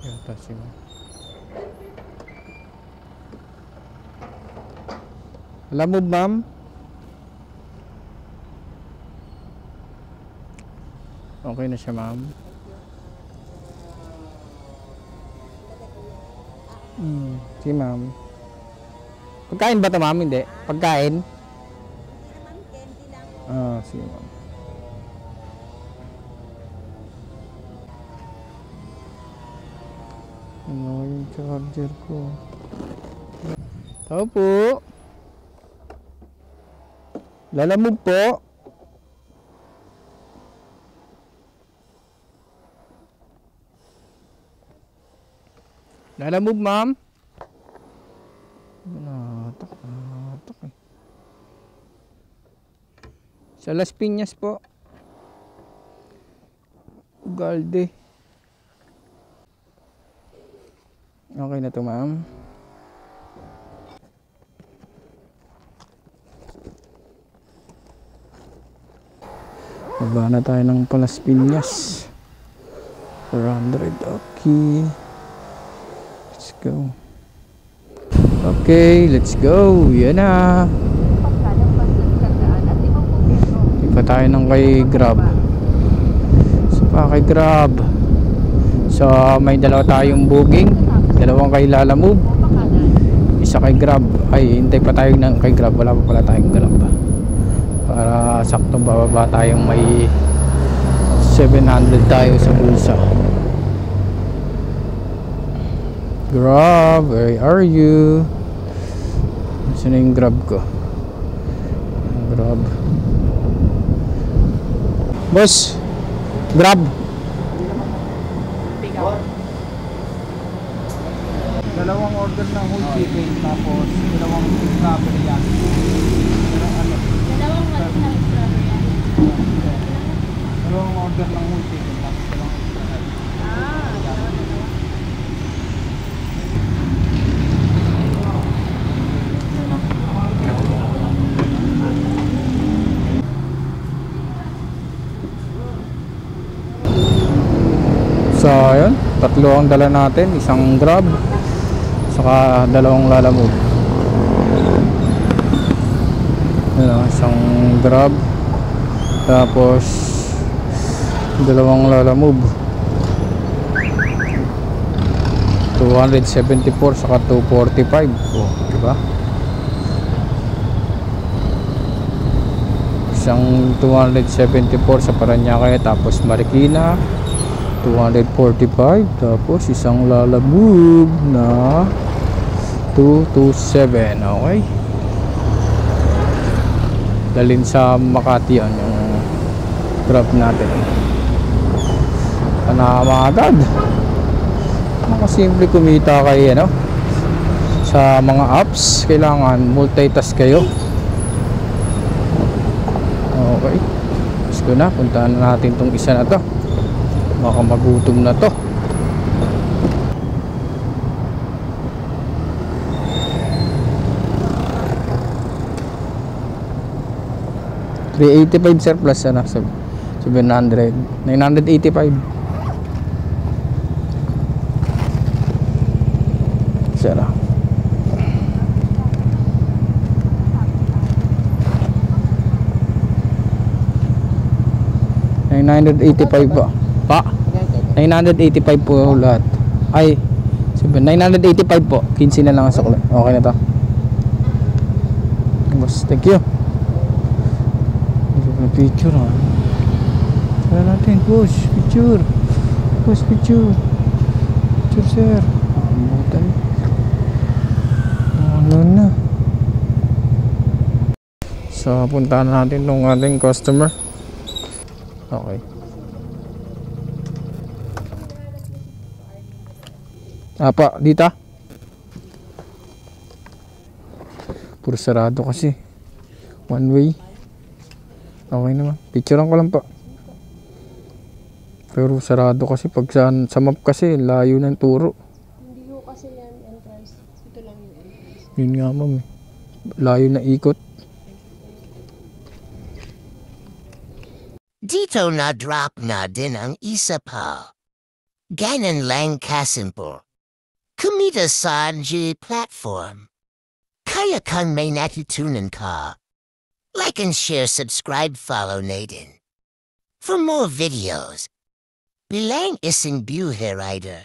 Yata si ma'am. Alam mo ma'am? Okay na siya ma'am. Si ma'am. Pagkain ba ito ma'am? Hindi. Pagkain? Sige ma'am. Ano yung charger ko? Tao po. Lalamog po. Lalamog ma'am. Natak eh. Sa Las Piñas po. Ugalde. Okay na to ma'am. Baba na tayo ng Las Piñas. 400. Okay. Let's go. Okay, let's go. Yan na. Hindi pa tayo ng kay Grab. So pa kay Grab. So may dalawa tayong booking. Dalawang kay Lalamove. Isa kay Grab. Ay, hintay pa tayo ng kay Grab. Wala pa pala tayong Grab. Para saktong bababa tayong may 700 tayo sa bulsa. Grab, where are you? Saan na yung Grab ko? Grab. Boss, Grab. Dalawang order na whole chicken, tapos dalawang strawberry yan. Dalawang strawberry yan. Dalawang order ng whole chicken, tapos dalawang strawberry. So ayun, tatlo ang dala natin, isang Grab saka dalawang Lalamove. Isang Grab tapos dalawang Lalamove. 274 saka 245. Oh, diba? Isang 274 sa Paranaque tapos Marikina 245, tapos isang Lalamove na 227. Okay, dalhin sa Makati yan yung Grab natin. Panama agad. Makasimple kumita kay sa mga apps. Kailangan multitask kayo. Okay, let's go na. Puntahan natin tong isa na to. Baka magutom na to. $385 sir, plus 700. 985 sir. 985 pa. 985 po lahat. Ay, 985 po. 15 na lang ang sukli. Okay na to. Boss, thank you. Picture ha. Tara natin, boss. Picture. Boss, picture. Picture, sir. Amutan. Ano na. So, puntahan natin tong ating customer. Okay. Apa, dito. Puro sarado kasi. One way. Okay naman. Picturean ko lang po. Pero sarado kasi pag sa map kasi layo ng turo. Hindi ko kasi yan entrance. Ito lang yung entrance. Yun nga ma'am. Layo na ikot. Dito na drop na din ang isa pa. Ganon lang kasimple. Kumita saan G platform. Kaya kang may natutunan ka. Like and share, subscribe, follow Nathan. For more videos, bilang isang buhay rider.